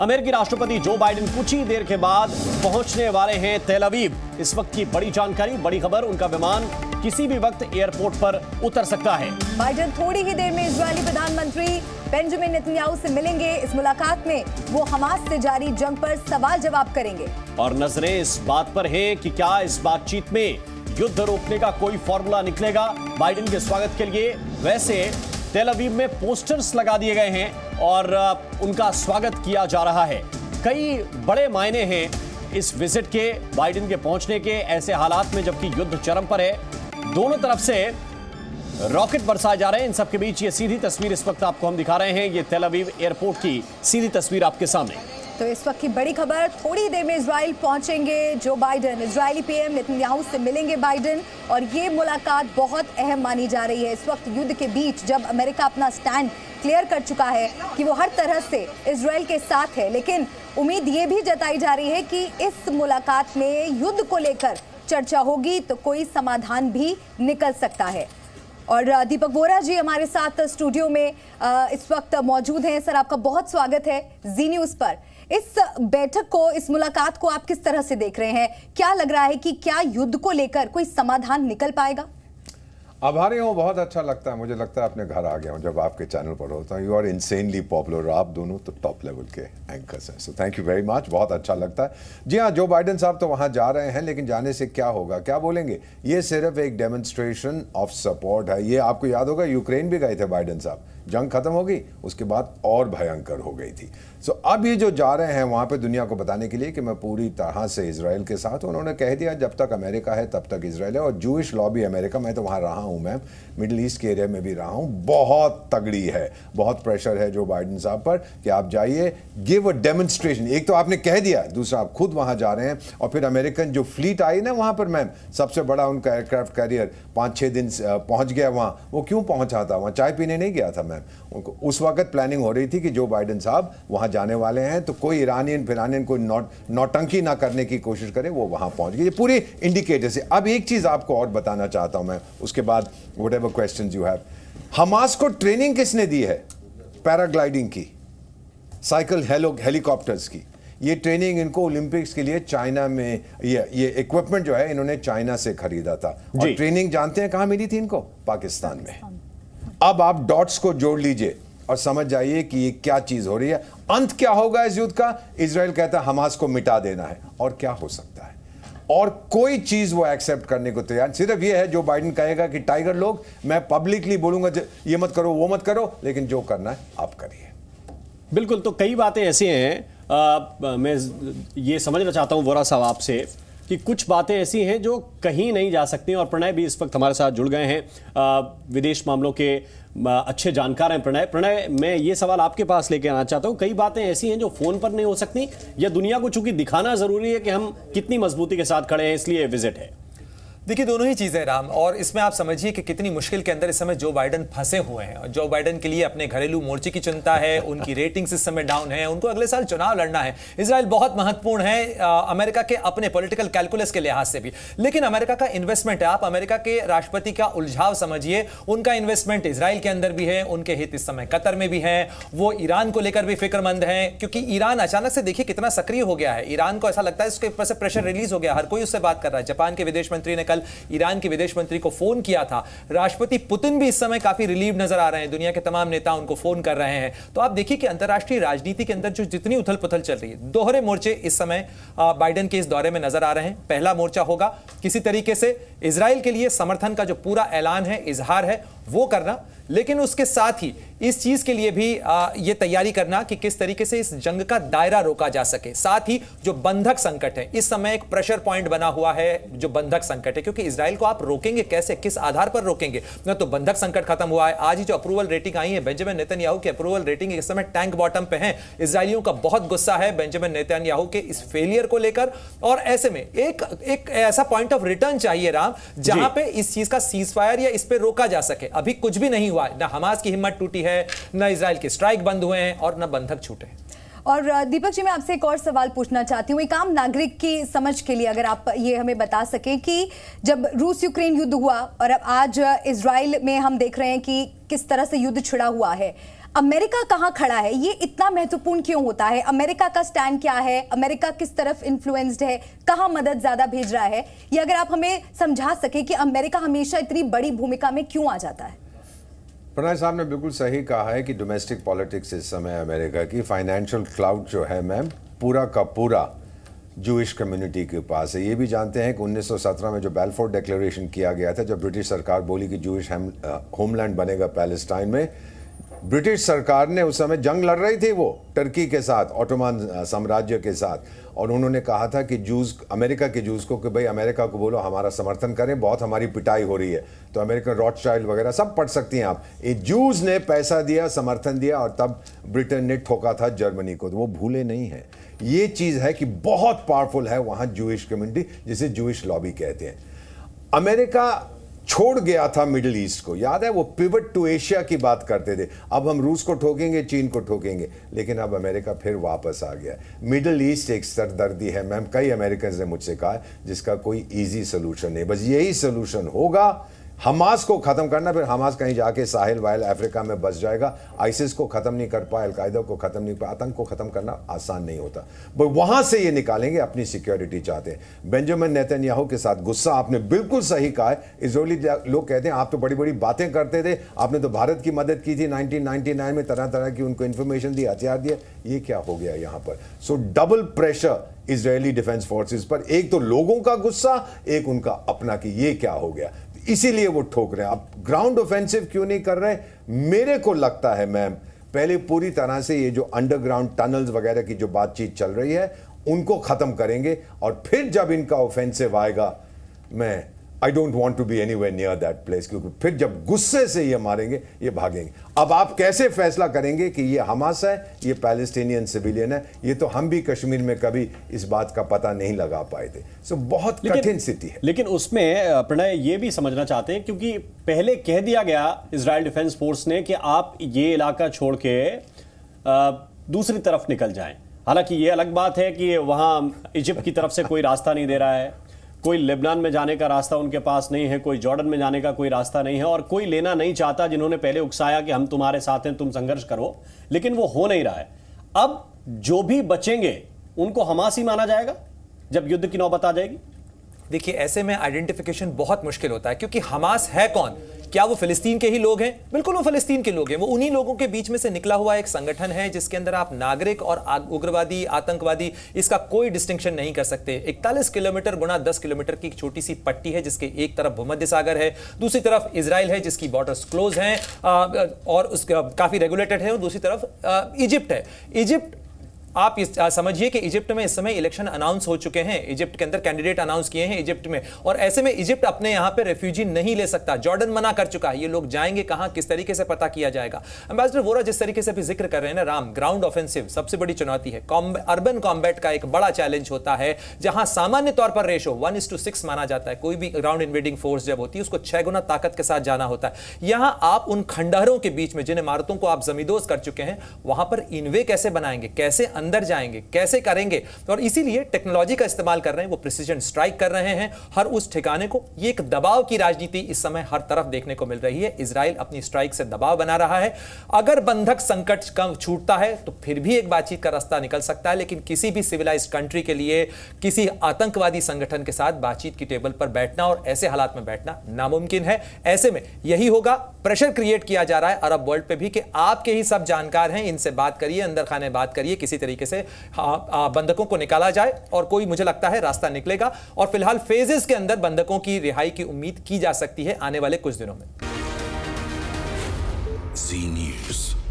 अमेरिकी राष्ट्रपति Joe Biden कुछ ही देर के बाद पहुंचने वाले हैं तेल अवीव। इस वक्त की बड़ी जानकारी, बड़ी खबर, उनका विमान किसी भी वक्त एयरपोर्ट पर उतर सकता है। बाइडेन थोड़ी ही देर में इजरायली प्रधानमंत्री बेंजामिन नेतन्याहू से मिलेंगे। इस मुलाकात में वो हमास से जारी जंग पर सवाल जवाब करेंगे। और नजरें इस बात पर हैं कि क्या इस बातचीत में युद्ध रोकने का कोई फॉर्मूला निकलेगा बाइडेन के स्वागत के लिए। वैसे तेल अवीव में पोस्टर्स लगा दिए गए हैं और उनका स्वागत किया जा रहा है। कई बड़े मायने हैं इस विजिट के, बाइडेन के पहुंचने के, ऐसे हालात में जबकि युद्ध चरम पर है। दोनों तरफ से रॉकेट बरसाए जा रहे हैं। इन सब के बीच ये सीधी तस्वीर इस वक्त आपको हम दिखा रहे हैं। ये तेल अवीव एयरपोर्ट की सीधी तस्वीर आपके सामने। तो इस वक्त की बड़ी खबर, थोड़ी देर में इजराइल पहुंचेंगे Joe Biden. Israeli PM Netanyahu से मिलेंगे बाइडेन और ये मुलाकात बहुत अहम मानी जा रही है। इस वक्त युद्ध के बीच जब अमेरिका अपना स्टैंड क्लियर कर चुका है कि वो हर तरह से इजराइल के साथ है, लेकिन उम्मीद ये भी जताई जा रही है कि इस मुलाकात में युद्ध को लेकर चर्चा होगी तो कोई समाधान भी निकल सकता है। और दीपक वोरा जी हमारे साथ स्टूडियो में इस वक्त मौजूद हैं। सर, आपका बहुत स्वागत है जी न्यूज़ पर। इस बैठक को, इस मुलाकात को आप किस तरह से देख रहे हैं? क्या लग रहा है कि क्या युद्ध को लेकर कोई समाधान निकल पाएगा? आभारी हूँ, बहुत अच्छा लगता है। मुझे लगता है अपने घर आ गया हूँ जब आपके चैनल पर होता हूँ। You are insanely popular. आप दोनों तो टॉप लेवल के एंकर्स हैं, so thank you very much. बहुत अच्छा लगता है। जी हाँ, जो बाइडेन साहब तो वहाँ जा रहे हैं, लेकिन जाने से क्या होगा, क्या बोलेंगे? ये सिर्फ एक डेमोन्स्ट्रेशन ऑफ सपोर्ट है। ये आपको याद होगा, यूक्रेन भी गए थे बाइडेन साहब, जंग खत्म हो गई, उसके बाद और भयंकर हो गई थी। सो अब ये जो जा रहे हैं वहाँ पे दुनिया को बताने के लिए कि मैं पूरी तरह से इजराइल के साथ हूँ। उन्होंने कह दिया जब तक अमेरिका है तब तक इजराइल है। और जूइश लॉबी अमेरिका, मैं तो वहाँ रहा हूँ मैम, मिडिल ईस्ट के एरिया में भी रहा हूँ, बहुत तगड़ी है। बहुत प्रेशर है जो बाइडेन साहब पर कि आप जाइए, गिव अ डेमोन्स्ट्रेशन। एक तो आपने कह दिया, दूसरा आप खुद वहाँ जा रहे हैं। और फिर अमेरिकन जो फ्लीट आई ना वहाँ पर मैम, सबसे बड़ा उनका एयरक्राफ्ट कैरियर 5-6 दिन पहुँच गया वहाँ। वो क्यों पहुँचा था? वहाँ चाय पीने नहीं गया था मैम। उनको उस वक्त प्लानिंग हो रही थी कि जो बाइडेन साहब वहाँ जाने वाले हैं तो कोई ईरानियन फिरानियन कोई नौटंकी ना करने की कोशिश करे, वो वहाँ पहुँच गए। ये पूरी इंडिकेटर से। अब एक चीज़ आपको और बताना चाहता हूँ मैं, उसके बाद whatever questions you have. Hamas को ट्रेनिंग किसने दी है? पैराग्लाइडिंग की, साइकिल हेलीकॉप्टर्स की। ये ट्रेनिंग इनको ओलंपिक्स के लिए चाइना में, ये इक्विपमेंट जो है इन्होंने चाइना से खरीदा था। और ट्रेनिंग जानते हैं कहाँ मिली थी इनको? पाकिस्तान में। अब आप डॉट्स को जोड़ लीजिए और समझ जाइए कि ये क्या चीज हो रही है। अंत क्या होगा इस युद्ध का? इजराइल कहता है हमास को मिटा देना है। और क्या हो सकता है? और कोई चीज वो एक्सेप्ट करने को तैयार। सिर्फ ये है जो बाइडेन कहेगा कि टाइगर लोग, मैं पब्लिकली बोलूंगा ये मत करो वो मत करो, लेकिन जो करना है आप करिए। बिल्कुल। तो कई बातें ऐसी हैं, मैं ये समझना चाहता हूं वोरा साहब आपसे कि कुछ बातें ऐसी हैं जो कहीं नहीं जा सकती। और प्रणय भी इस वक्त हमारे साथ जुड़ गए हैं, विदेश मामलों के अच्छे जानकार हैं प्रणय, मैं ये सवाल आपके पास लेके आना चाहता हूँ। कई बातें ऐसी हैं जो फोन पर नहीं हो सकती, या दुनिया को चूंकि दिखाना जरूरी है कि हम कितनी मजबूती के साथ खड़े हैं, इसलिए विजिट है? देखिए, दोनों ही चीज़ें राम, और इसमें आप समझिए कि कितनी मुश्किल के अंदर इस समय जो बाइडेन फंसे हुए हैं। जो बाइडेन के लिए अपने घरेलू मोर्चे की चिंता है, उनकी रेटिंग्स इस समय डाउन है, उनको अगले साल चुनाव लड़ना है। इजराइल बहुत महत्वपूर्ण है अमेरिका के अपने पॉलिटिकल कैलकुलस के लिहाज से भी, लेकिन अमेरिका का इन्वेस्टमेंट है। आप अमेरिका के राष्ट्रपति का उलझाव समझिए, उनका इन्वेस्टमेंट इजराइल के अंदर भी है, उनके हित इस समय कतर में भी है। वो ईरान को लेकर भी फिक्रमंद है, क्योंकि ईरान अचानक से देखिए कितना सक्रिय हो गया है। ईरान को ऐसा लगता है इसके ऊपर से प्रेशर रिलीज हो गया, हर कोई उससे बात कर रहा है। जापान के विदेश मंत्री ने कल ईरान के विदेश मंत्री को फोन किया था। राष्ट्रपति पुतिन भी इस समय काफी रिलीव नजर आ रहे हैं, दुनिया के तमाम नेता उनको फोन कर रहे हैं। तो आप देखिए कि अंतरराष्ट्रीय राजनीति के अंदर जो जितनी उथल पुथल चल रही है, दोहरे मोर्चे इस समय बाइडेन के इस दौरे में नजर आ रहे हैं। पहला मोर्चा होगा किसी तरीके से इजराइल के लिए समर्थन का जो पूरा ऐलान है, इजहार है, वो करना, लेकिन उसके साथ ही इस चीज के लिए भी ये तैयारी करना कि किस तरीके से इस जंग का दायरा रोका जा सके। साथ ही जो बंधक संकट है, इस समय एक प्रेशर पॉइंट बना हुआ है जो बंधक संकट है, क्योंकि इजराइल को आप रोकेंगे कैसे, किस आधार पर रोकेंगे? ना तो बंधक संकट खत्म हुआ है। आज ही जो अप्रूवल रेटिंग आई है, बेंजामिन नेतन्याहू की अप्रूवल रेटिंग इस समय टैंक बॉटम पे है। इजराइलियों का बहुत गुस्सा है बेंजामिन नेतन्याहू के इस फेलियर को लेकर, और ऐसे में एक ऐसा पॉइंट ऑफ रिटर्न चाहिए राम, जहां पे इस चीज का सीज फायर या इस पे रोका जा सके। अभी कुछ भी नहीं हुआ, ना हमास की हिम्मत टूटी है, ना इजराइल के स्ट्राइक बंद हुए हैं, और ना बंधक छूटे। और दीपक जी, मैं आपसे एक और सवाल पूछना चाहती हूँ, एक आम नागरिक की समझ के लिए अगर आप ये हमें बता सकें कि जब रूस यूक्रेन युद्ध हुआ और अब आज इजराइल में हम देख रहे हैं कि किस तरह से युद्ध छिड़ा हुआ है, अमेरिका कहां खड़ा है, ये इतना महत्वपूर्ण क्यों होता है? अमेरिका का स्टैंड क्या है? अमेरिका किस तरफ इन्फ्लुएंस्ड है? कहां मदद ज्यादा भेज रहा है? ये अगर आप हमें समझा सके कि अमेरिका हमेशा इतनी बड़ी भूमिका में क्यों आ जाता है। प्रणय साहब ने बिल्कुल सही कहा है कि डोमेस्टिक पॉलिटिक्स इस समय अमेरिका की फाइनेंशियल क्लाउड जो है मैम पूरा का पूरा जूइश कम्युनिटी के पास है। ये भी जानते हैं कि 1917 में जो बैलफोर्ड डिक्लेरेशन किया गया था, जब ब्रिटिश सरकार बोली कि जूइश होमलैंड बनेगा पैलेस्टाइन में, ब्रिटिश सरकार ने उस समय जंग लड़ रही थी वो टर्की के साथ, ऑटोमान साम्राज्य के साथ, और उन्होंने कहा था कि जूस, अमेरिका के जूस को कि भाई अमेरिका को बोलो हमारा समर्थन करें, बहुत हमारी पिटाई हो रही है। तो अमेरिकन रॉथशाइल्ड वगैरह सब पढ़ सकती हैं आप। ये जूस ने पैसा दिया, समर्थन दिया, और तब ब्रिटेन ने ठोका था जर्मनी को। तो वो भूले नहीं है। ये चीज़ है कि बहुत पावरफुल है वहाँ जूइश कम्युनिटी, जिसे जूइश लॉबी कहते हैं। अमेरिका छोड़ गया था मिडिल ईस्ट को, याद है वो पिवट टू एशिया की बात करते थे, अब हम रूस को ठोकेंगे, चीन को ठोकेंगे, लेकिन अब अमेरिका फिर वापस आ गया। मिडिल ईस्ट एक सरदर्दी है मैम, कई अमेरिकन ने मुझसे कहा जिसका कोई इजी सोल्यूशन नहीं, बस यही सोल्यूशन होगा, हमास को खत्म करना। फिर हमास कहीं जाके साहिल वाहिल अफ्रीका में बस जाएगा। आईसिस को खत्म नहीं कर पाए, अलकायदा को खत्म नहीं पाए, आतंक को खत्म करना आसान नहीं होता, बट वहां से ये निकालेंगे, अपनी सिक्योरिटी चाहते हैं। बेंजामिन नेतन्याहू के साथ गुस्सा, आपने बिल्कुल सही कहा है। इजरायली लोग कहते हैं आप तो बड़ी बड़ी बातें करते थे, आपने तो भारत की मदद की थी 1999 में, तरह तरह की उनको इंफॉर्मेशन दी, हथियार दिए, ये क्या हो गया यहाँ पर? सो double pressure Israeli defence forces पर, एक तो लोगों का गुस्सा, एक उनका अपना कि ये क्या हो गया, इसीलिए वो ठोक रहे हैं। आप ग्राउंड ऑफेंसिव क्यों नहीं कर रहे? मेरे को लगता है मैम, पहले पूरी तरह से ये जो अंडरग्राउंड टनल्स वगैरह की जो बातचीत चल रही है उनको खत्म करेंगे, और फिर जब इनका ऑफेंसिव आएगा, मैं I don't want to be anywhere near that place, क्योंकि फिर जब गुस्से से ये मारेंगे, ये भागेंगे। अब आप कैसे फैसला करेंगे कि ये हमास है, ये पैलेस्टीनियन सिविलियन है? ये तो हम भी कश्मीर में कभी इस बात का पता नहीं लगा पाए थे। सो बहुत कठिन स्थिति है। लेकिन उसमें प्रणय ये भी समझना चाहते हैं, क्योंकि पहले कह दिया गया इजराइल डिफेंस फोर्स ने कि आप ये इलाका छोड़ के दूसरी तरफ निकल जाएं। हालांकि ये अलग बात है कि वहां इजिप्ट की तरफ से कोई रास्ता नहीं दे रहा है, कोई लेबनान में जाने का रास्ता उनके पास नहीं है, कोई जॉर्डन में जाने का कोई रास्ता नहीं है, और कोई लेना नहीं चाहता, जिन्होंने पहले उकसाया कि हम तुम्हारे साथ हैं, तुम संघर्ष करो, लेकिन वो हो नहीं रहा है। अब जो भी बचेंगे उनको हमास ही माना जाएगा जब युद्ध की नौबत आ जाएगी। देखिए, ऐसे में आइडेंटिफिकेशन बहुत मुश्किल होता है, क्योंकि हमास है कौन? क्या वो फिलिस्तीन के ही लोग हैं? बिल्कुल वो फिलिस्तीन के लोग हैं। वो उन्हीं लोगों के बीच में से निकला हुआ एक संगठन है जिसके अंदर आप नागरिक और उग्रवादी, आतंकवादी, इसका कोई डिस्टिंक्शन नहीं कर सकते। 41 किलोमीटर गुणा 10 किलोमीटर की एक छोटी सी पट्टी है, जिसके एक तरफ भूमध्य सागर है, दूसरी तरफ इजराइल है जिसकी बॉर्डर्स क्लोज हैं और उसका काफी रेगुलेटेड है, और दूसरी तरफ इजिप्ट है। इजिप्ट, आप समझिए कि इजिप्ट में इस समय इलेक्शन अनाउंस हो चुके हैं, इजिप्ट के अंदर कैंडिडेट अनाउंस किए हैं इजिप्ट में, और ऐसे में इजिप्ट अपने यहां पे रेफ्यूजी नहीं ले सकता। जॉर्डन मना कर चुका है। ये लोग जाएंगे कहां, किस तरीके से पता किया जाएगा? एम्बेसडर वोरा जिस तरीके से भी जिक्र कर रहे हैं ना राम, ग्राउंड ऑफेंसिव सबसे बड़ी चुनौती है। अर्बन कॉम्बैट का एक बड़ा चैलेंज होता है, जहां सामान्य तौर पर रेशो 1:6 माना जाता है। कोई भी ग्राउंड इन्वेडिंग फोर्स जब होती है उसको 6 गुना ताकत के साथ जाना होता है। यहां आप उन खंडहरों के बीच में, जिन इमारतों को आप जमींदोज कर चुके हैं, वहां पर इनवे कैसे बनाएंगे, कैसे अंदर जाएंगे, कैसे करेंगे? और इसीलिए टेक्नोलॉजी का इस्तेमाल कर रहे हैं, वो प्रिसीजन स्ट्राइक कर रहे हैं हर उस ठिकाने को। ये एक दबाव की राजनीति इस समय हर तरफ देखने को मिल रही है। इजराइल अपनी स्ट्राइक से दबाव बना रहा है। अगर बंधक संकट कम छूटता है तो फिर भी एक बातचीत का रास्ता निकल सकता है, लेकिन किसी भी सिविलाइज्ड कंट्री के लिए किसी आतंकवादी संगठन के साथ बातचीत की टेबल पर बैठना और ऐसे हालात में बैठना नामुमकिन है। ऐसे में यही होगा, प्रेशर क्रिएट किया जा रहा है अरब वर्ल्ड पे भी कि आपके ही सब जानकार हैं, इनसे बात करिए, अंदर खाने बात करिए, किसी तरीके से बंधकों को निकाला जाए, और कोई मुझे लगता है रास्ता निकलेगा। और फिलहाल फेजेस के अंदर बंधकों की रिहाई की उम्मीद की जा सकती है आने वाले कुछ दिनों में। जी न्यूज़।